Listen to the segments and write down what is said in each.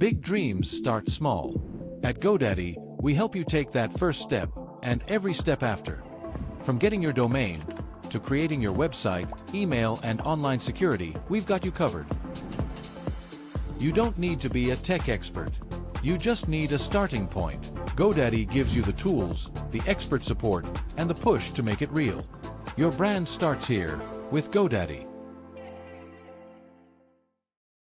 Big dreams start small. At GoDaddy, we help you take that first step and every step after. From getting your domain to creating your website, email, and online security, we've got you covered. You don't need to be a tech expert. You just need a starting point. GoDaddy gives you the tools, the expert support, and the push to make it real. Your brand starts here with GoDaddy.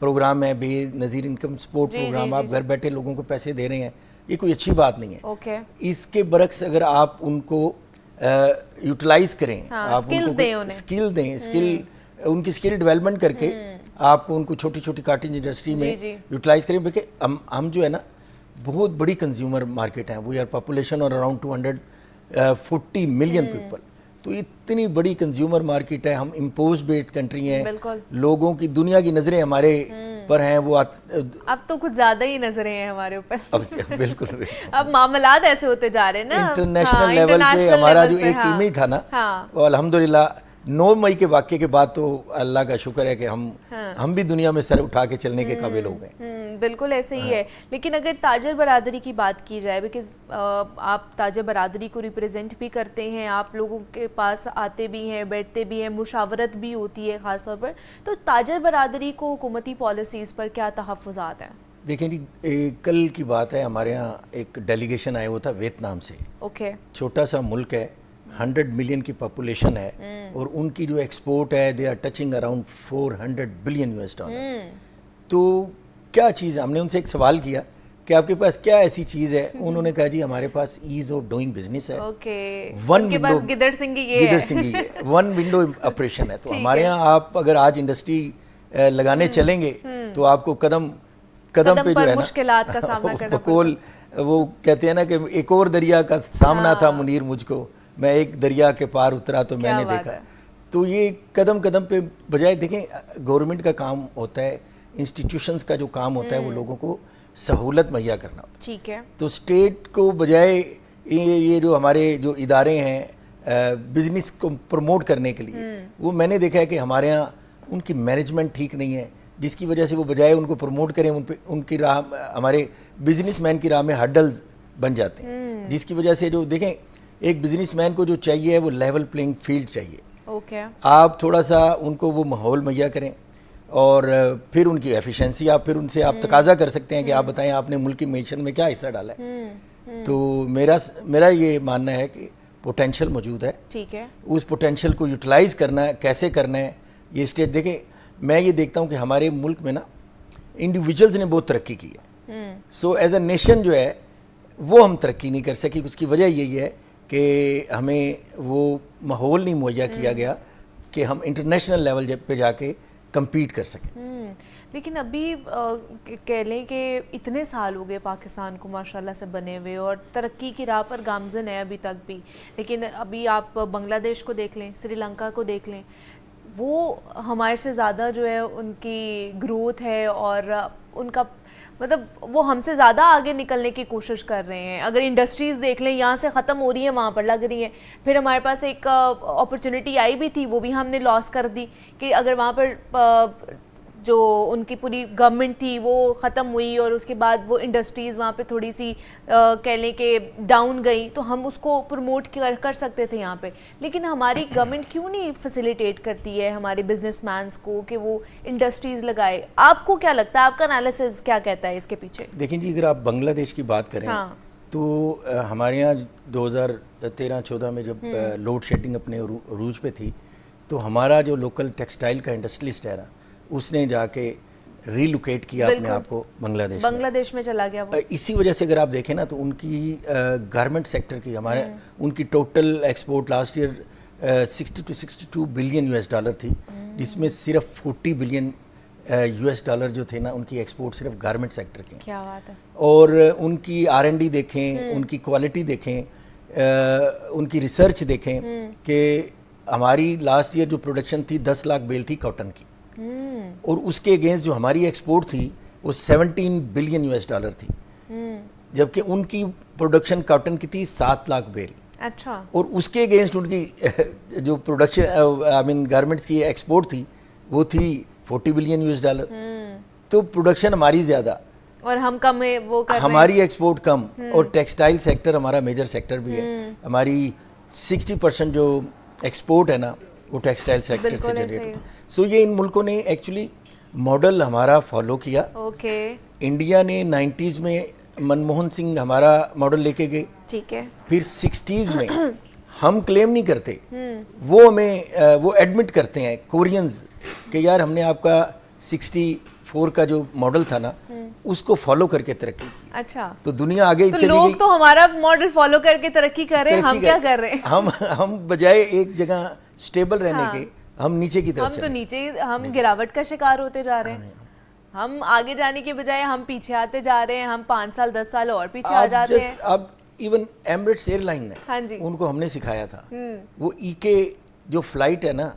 Program ہے بے نظیر income support programme, آپ گھر بیٹھے لوگوں کو پیسے دے رہے ہیں, یہ کوئی اچھی بات نہیں ہے. اوکے, اس کے برعکس اگر آپ ان کو یوٹیلائز کریں, آپ ان کو اسکل دیں, ان کی اسکل ڈیولپمنٹ کر کے آپ کو ان کو چھوٹی چھوٹی کاٹیج انڈسٹری میں یوٹیلائز کریں. دیکھیں ہم جو ہے نا بہت بڑی کنزیومر مارکیٹ ہیں, وی آر پاپولیشن اور اراؤنڈ 240 ملین پیپل, تو اتنی بڑی کنزیومر مارکیٹ ہے. ہم امپوز بیسڈ کنٹری ہیں, لوگوں کی دنیا کی نظریں ہمارے پر ہیں, وہ اب تو کچھ زیادہ ہی نظریں ہیں ہمارے اوپر. بالکل اب معاملات ایسے ہوتے جا رہے ہیں نا انٹرنیشنل لیول پہ. ہمارا جو ایک امیج تھا نا, وہ الحمدللہ 9 مئی کے واقعے کے بعد تو اللہ کا شکر ہے کہ ہم بھی دنیا میں سر اٹھا کے چلنے کے قابل ہو گئے. بالکل ایسے ہی ہے. لیکن اگر تاجر برادری کی بات کی جائے, بیکاز آپ تاجر برادری کو ریپریزنٹ بھی کرتے ہیں, آپ لوگوں کے پاس آتے بھی ہیں, بیٹھتے بھی ہیں, مشاورت بھی ہوتی ہے خاص طور پر, تو تاجر برادری کو حکومتی پالیسیز پر کیا تحفظات ہیں؟ دیکھیں جی, کل کی بات ہے, ہمارے ہاں ایک ڈیلیگیشن آیا ہوا تھا ویتنام سے. اوکے, چھوٹا سا ملک ہے, 100 ملین کی پاپولیشن ہے, اور ان کی جو ایکسپورٹ ہے they are touching around $400 billion. تو کیا چیز ہے, ہم نے ان سے ایک سوال کیا کہ آپ کے پاس کیا ایسی چیز ہے, انہوں نے کہا جی ہمارے پاس ایز آف ڈوئنگ بزنس ہے, ان کے پاس گدڑ سنگھی ہے, ون ونڈو آپریشن ہے. تو ہمارے ہاں آپ اگر آج انڈسٹری لگانے چلیں گے تو آپ کو قدم پہ جو ہے مشکلات کا سامنا کرنا بقول وہ کہتے ہیں نا کہ ایک اور دریا کا سامنا تھا منیر مجھ کو, میں ایک دریا کے پار اترا تو میں نے دیکھا. تو یہ قدم پہ بجائے دیکھیں گورنمنٹ کا کام ہوتا ہے, انسٹیٹیوشنز کا جو کام ہوتا ہے وہ لوگوں کو سہولت مہیا کرنا ہوتا ہے. ٹھیک ہے, تو اسٹیٹ کو بجائے یہ جو ہمارے جو ادارے ہیں بزنس کو پروموٹ کرنے کے لیے, وہ میں نے دیکھا ہے کہ ہمارے ہاں ان کی مینجمنٹ ٹھیک نہیں ہے, جس کی وجہ سے وہ بجائے ان کو پروموٹ کریں ان کی راہ, ہمارے بزنس مین کی راہ میں ہرڈلز بن جاتے ہیں, جس کی وجہ سے جو دیکھیں ایک بزنس مین کو جو چاہیے وہ لیول پلینگ فیلڈ چاہیے. اوکے, آپ تھوڑا سا ان کو وہ ماحول مہیا کریں, اور پھر ان کی ایفیشنسی پھر ان سے آپ تقاضا کر سکتے ہیں کہ آپ بتائیں آپ نے ملک کی معیشت میں کیا حصہ ڈالا ہے. تو میرا یہ ماننا ہے کہ پوٹینشیل موجود ہے. ٹھیک ہے, اس پوٹینشیل کو یوٹیلائز کرنا ہے, کیسے کرنا ہے یہ اسٹیٹ. دیکھیں میں یہ دیکھتا ہوں کہ ہمارے ملک میں نا انڈیویجولز نے بہت ترقی کی ہے, سو ایز اے نیشن جو ہے وہ ہم ترقی نہیں کر سکی. اس کی وجہ یہی ہے کہ ہمیں وہ ماحول نہیں مہیا کیا گیا کہ ہم انٹرنیشنل لیول پہ جا کے کمپیٹ کر سکیں. لیکن ابھی کہہ لیں کہ اتنے سال ہو گئے پاکستان کو ماشاءاللہ سے بنے ہوئے, اور ترقی کی راہ پر گامزن ہے ابھی تک بھی. لیکن ابھی آپ بنگلہ دیش کو دیکھ لیں, سری لنکا کو دیکھ لیں, وہ ہمارے سے زیادہ جو ہے ان کی گروتھ ہے, اور ان کا مطلب وہ ہم سے زیادہ آگے نکلنے کی کوشش کر رہے ہیں. اگر انڈسٹریز دیکھ لیں, یہاں سے ختم ہو رہی ہیں وہاں پر لگ رہی ہیں. پھر ہمارے پاس ایک اپرچونٹی آئی بھی تھی, وہ بھی ہم نے لاس کر دی, کہ اگر وہاں پر جو ان کی پوری گورنمنٹ تھی وہ ختم ہوئی, اور اس کے بعد وہ انڈسٹریز وہاں پہ تھوڑی سی کہہ لیں کہ ڈاؤن گئی, تو ہم اس کو پروموٹ کر سکتے تھے یہاں پہ. لیکن ہماری گورنمنٹ کیوں نہیں فیسیلیٹیٹ کرتی ہے ہمارے بزنس مینس کو کہ وہ انڈسٹریز لگائے؟ آپ کو کیا لگتا ہے, آپ کا انالیسز کیا کہتا ہے اس کے پیچھے؟ دیکھیں جی, اگر آپ بنگلہ دیش کی بات کریں تو ہمارے یہاں 2013-14 میں جب لوڈ شیڈنگ اپنے عروج پہ تھی, تو ہمارا جو لوکل ٹیکسٹائل کا انڈسٹریلسٹ ہے نا, اس نے جا کے ری لوکیٹ کیا اپنے آپ کو بنگلہ دیش میں چلا گیا. اسی وجہ سے اگر آپ دیکھیں نا تو ان کی گارمنٹ سیکٹر کی ان کی total export last year 60 to 62 billion US$ تھی, جس میں صرف 40 بلین US$ جو تھے نا ان کی ایکسپورٹ صرف گارمنٹ سیکٹر کی. کیا بات ہے. اور ان کی R&D دیکھیں, ان کی کوالٹی دیکھیں, ان کی ریسرچ دیکھیں کہ ہماری لاسٹ ایئر جو پروڈکشن تھی 10 لاکھ بیل تھی کاٹن کی, اور اس کے اگینسٹ جو ہماری ایکسپورٹ تھی وہ 17 بلین US$ تھی, جبکہ ان کی پروڈکشن کاٹن کی تھی 7 لاکھ بیل. اچھا. اور اس کے اگینسٹ ان کی جو پروڈکشن گارمنٹس کی ایکسپورٹ تھی وہ تھی 40 بلین US$. تو پروڈکشن ہماری زیادہ اور ہم کم, وہ ہماری ایکسپورٹ کم, اور ٹیکسٹائل سیکٹر ہمارا میجر سیکٹر بھی ہے. ہماری 60% جو ایکسپورٹ ہے نا وہ ٹیکسٹائل سیکٹر سے جنریٹ ہوتا ہے. سو یہ ان ملکوں نے ایکچولی ماڈل ہمارا فالو کیا. انڈیا نے 90s میں منموہن سنگھ ہمارا ماڈل لے کے گئے. ٹھیک ہے. پھر 60s میں ہم کلیم نہیں کرتے, وہ ہمیں وہ ایڈمٹ کرتے ہیں کورینز کہ یار ہم نے آپ کا 64 4 کا جو ماڈل تھا نا اس کو فالو کر کے ترقی کی. اچھا, تو دنیا آگے تو چلی گئی. لوگ تو ہمارا ماڈل فالو کر کے ترقی کر رہے ہیں, ہم کیا کر رہے ہیں؟ ہم بجائے ایک جگہ سٹیبل رہنے کے ہم نیچے کی طرف ہم تو نیچے, ہم گراوٹ کا شکار ہوتے جا رہے ہیں. ہم آگے جانے کے بجائے ہم پیچھے آتے جا رہے ہیں, ہم 5 سال 10 سال اور پیچھے آ جاتے ہیں. اب ایون ایمریٹس ایئر لائن ہاں ہے, جی, ان کو ہم نے سکھایا تھا, وہ ای کے جو فلائٹ ہے نا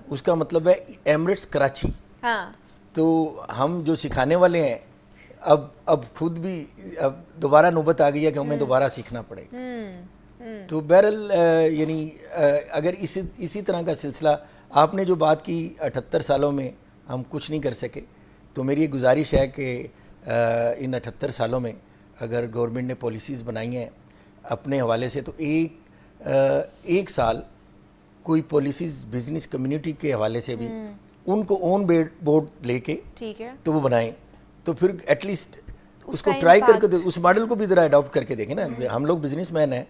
اس کا مطلب ہے ایمریٹس کراچی. تو ہم جو سکھانے والے ہیں اب خود بھی اب دوبارہ نوبت آ گئی ہے کہ ہمیں دوبارہ سیکھنا پڑے. تو بہرحال یعنی اگر اسی طرح کا سلسلہ, آپ نے جو بات کی 78 سالوں میں ہم کچھ نہیں کر سکے, تو میری یہ گزارش ہے کہ ان 78 سالوں میں اگر گورنمنٹ نے پالیسیز بنائی ہیں اپنے حوالے سے, تو ایک سال کوئی پالیسیز بزنس کمیونٹی کے حوالے سے بھی ان کو اون بورڈ لے کے تو وہ بنائیں, تو پھر ایٹ لیسٹ اس کو ٹرائی کر کے اس ماڈل کو بھی ذرا اڈاپٹ کر کے دیکھیں نا. ہم لوگ بزنس مین ہیں,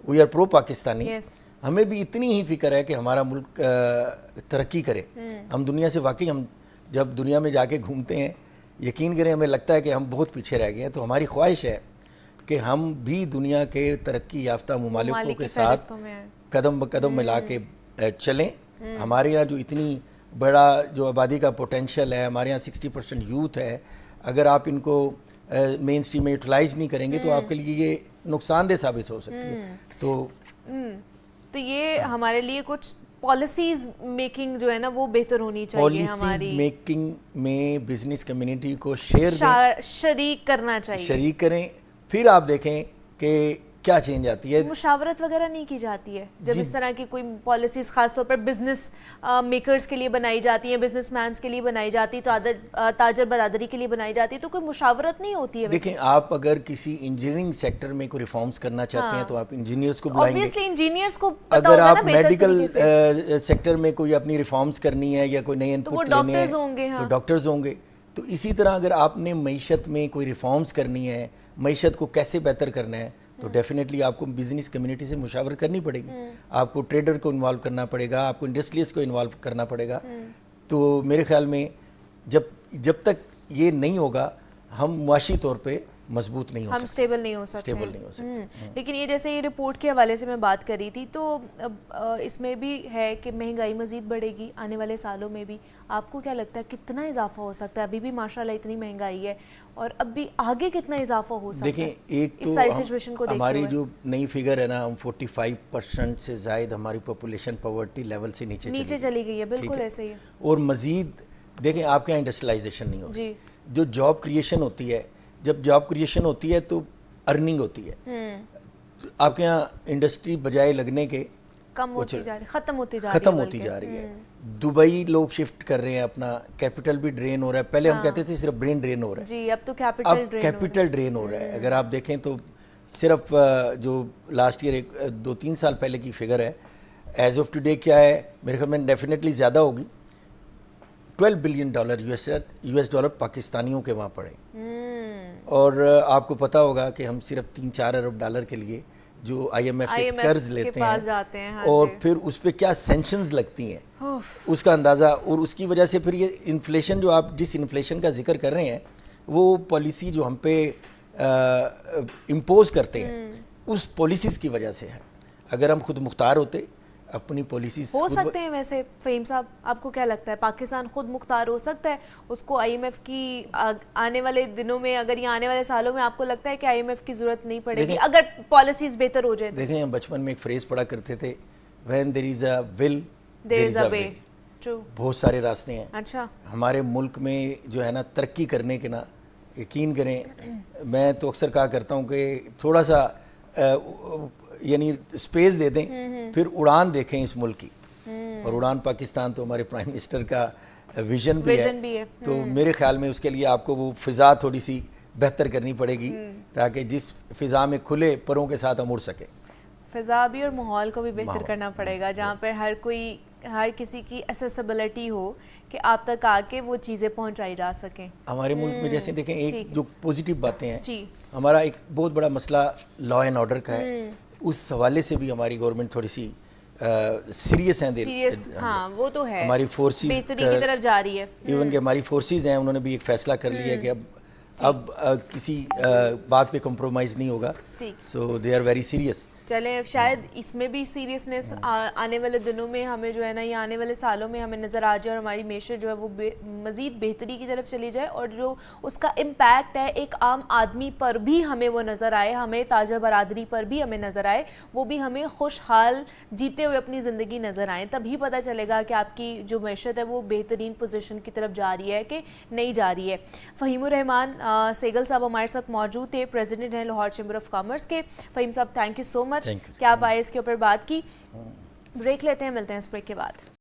وی آر پرو پاکستانی, ہمیں بھی اتنی ہی فکر ہے کہ ہمارا ملک ترقی کرے. ہم دنیا سے واقعی, ہم جب دنیا میں جا کے گھومتے ہیں یقین کریں ہمیں لگتا ہے کہ ہم بہت پیچھے رہ گئے ہیں. تو ہماری خواہش ہے کہ ہم بھی دنیا کے ترقی یافتہ ممالکوں کے ساتھ قدم بقدم ملا کے چلیں. ہمارے یہاں جو اتنی بڑا جو آبادی کا پوٹینشیل ہے, ہمارے یہاں 60% یوتھ ہے, اگر آپ ان کو مین اسٹریم میں یوٹیلائز نہیں کریں گے تو آپ کے لیے یہ نقصان دہ ثابت ہو سکتی ہے. تو یہ ہمارے لیے کچھ پالیسیز میکنگ جو ہے نا وہ بہتر ہونی چاہیے. ہماری پالیسیز میکنگ میں بزنس کمیونٹی کو شریک کرنا چاہیے, شریک کریں, پھر آپ دیکھیں کہ کیا چینج آتی ہے. مشاورت وغیرہ نہیں کی جاتی ہے جب اس طرح کی کوئی پالیسیز خاص طور پر بزنس میکرز کے لیے بنائی جاتی ہیں, بزنس مینس کے لیے بنائی جاتی, تاجر برادری کے لیے بنائی جاتی, تو کوئی مشاورت نہیں ہوتی ہے. دیکھیں آپ اگر کسی انجینئرنگ سیکٹر میں کوئی ریفارمز کرنا چاہتے ہیں تو آپ انجینئرز کو بلائیں گے. obviously انجینئرز کو اگر آپ میڈیکل سیکٹر میں کوئی اپنی ریفارمز کرنی ہے یا کوئی نئے انپٹ لینے ہیں تو ڈاکٹرز ہوں گے. تو اسی طرح اگر آپ نے معیشت میں کوئی ریفارمز کرنی ہے, معیشت کو کیسے بہتر کرنا ہے, تو ڈیفینیٹلی آپ کو بزنس کمیونٹی سے مشاورت کرنی پڑے گی. آپ کو ٹریڈر کو انوالو کرنا پڑے گا, آپ کو انڈسٹریز کو انوالو کرنا پڑے گا. تو میرے خیال میں جب تک یہ نہیں ہوگا ہم معاشی طور پہ مضبوط نہیں ہو سکتے, ہم سٹیبل نہیں ہو سکتے. لیکن یہ جیسے یہ رپورٹ کے حوالے سے میں بات کر رہی تھی, تو اس میں بھی ہے کہ مہنگائی مزید بڑھے گی آنے والے سالوں میں بھی. آپ کو کیا لگتا ہے کتنا اضافہ ہو سکتا ہے؟ ابھی بھی ماشاءاللہ اتنی مہنگائی ہے, اور اب بھی آگے کتنا اضافہ ہو سکتا ہے؟ دیکھیں ایک تو ہماری جو نئی فگر ہے نا, ہم 45% سے زائد ہماری پاپولیشن پاورٹی لیول سے نیچے چلی گئی ہے. بالکل ایسے ہی ہے. اور مزید دیکھیں آپ کے یہاں انڈسٹریلائزیشن نہیں ہوتی, جو جاب کریشن ہوتی ہے, جب جاب کریشن ہوتی ہے تو ارننگ ہوتی ہے. آپ کے یہاں انڈسٹری بجائے لگنے کے کم ہوتی جا رہی, ختم ہوتی جا رہی ہے. دبئی لوگ شفٹ کر رہے ہیں, اپنا کیپٹل بھی ڈرین ہو رہا ہے. پہلے ہم کہتے تھے صرف برین ڈرین ہو رہا ہے, جی اب تو کیپٹل ڈرین ہو رہا ہے. اگر آپ دیکھیں تو صرف جو لاسٹ ایئر 2-3 سال پہلے کی فگر ہے, ایز آف ٹوڈے کیا ہے, میرے خیال میں ڈیفینیٹلی زیادہ ہوگی. $12 بلین US ڈالر پاکستانیوں کے وہاں پڑے. اور آپ کو پتا ہوگا کہ ہم صرف 3-4 ارب ڈالر کے لیے جو IMF سے قرض لیتے ہیں اور پھر اس پہ کیا سینکشنز لگتی ہیں, اس کا اندازہ. اور اس کی وجہ سے پھر یہ انفلیشن, جو آپ جس انفلیشن کا ذکر کر رہے ہیں, وہ پالیسی جو ہم پہ امپوز کرتے ہیں اس پالیسیز کی وجہ سے ہے. اگر ہم خود مختار ہوتے اپنی پالیسیز ہو سکتے ہیں. ویسے فہیم صاحب آپ کو کیا لگتا ہے پاکستان خود مختار ہو سکتا ہے؟ اس کو IMF کی آنے والے دنوں میں, اگر یہ آنے والے سالوں میں آپ کو لگتا ہے کہ IMF کی ضرورت نہیں پڑے گی اگر پالیسیز بہتر ہو جائیں؟ دیکھیں ہم بچپن میں ایک فریز پڑھا کرتے تھے, when there is a will there is a way. بہت سارے راستے ہیں. اچھا, ہمارے ملک میں جو ہے نا ترقی کرنے کے نا, یقین کریں میں تو اکثر کہا کرتا ہوں کہ تھوڑا سا یعنی اسپیس دے دیں, پھر اڑان دیکھیں اس ملک کی. اور اڑان پاکستان تو ہمارے پرائم منسٹر کا ویژن بھی ہے. تو میرے خیال میں اس کے لیے آپ کو وہ فضا تھوڑی سی بہتر کرنی پڑے گی تاکہ جس فضا میں کھلے پروں کے ساتھ ہم اڑ سکیں. فضا بھی اور ماحول کو بھی بہتر کرنا پڑے گا, جہاں پر ہر کسی کی ایسیسیبلٹی ہو کہ آپ تک آ کے وہ چیزیں پہنچائی جا سکیں. ہمارے ملک میں جیسے دیکھیں ایک جو پوزیٹیو باتیں ہیں, ہمارا ایک بہت بڑا مسئلہ لا اینڈ آرڈر کا ہے. اس حوالے سے بھی ہماری گورنمنٹ تھوڑی سی سیریس ہیں سیریس ہاں وہ تو ہے ہماری فورسز بہتری کی طرف جا رہی ہے. ایون کہ ہماری فورسز ہیں انہوں نے بھی ایک فیصلہ کر لیا ہے کہ اب کسی بات پہ کمپرومائز نہیں ہوگا. سو دے آر ویری سیریس. چلیں شاید اس میں بھی سیریسنس آنے والے دنوں میں ہمیں جو ہے نا یا آنے والے سالوں میں ہمیں نظر آ جائے اور ہماری معیشت جو ہے وہ مزید بہتری کی طرف چلی جائے اور جو اس کا امپیکٹ ہے ایک عام آدمی پر بھی ہمیں وہ نظر آئے, ہمیں تاجر برادری پر بھی ہمیں نظر آئے, وہ بھی ہمیں خوشحال جیتے ہوئے اپنی زندگی نظر آئیں. تبھی پتہ چلے گا کہ آپ کی جو معیشت ہے وہ بہترین پوزیشن کی طرف جا رہی ہے کہ نہیں جا رہی ہے. فہیم الرحمان سیگل صاحب ہمارے ساتھ موجود تھے, پریزیڈنٹ ہیں لاہور چیمبر آف کامرس کے. فہیم صاحب تھینک یو سو مچ کہ آپ آئے اس کے اوپر بات کی. بریک لیتے ہیں, ملتے ہیں اس بریک کے بعد.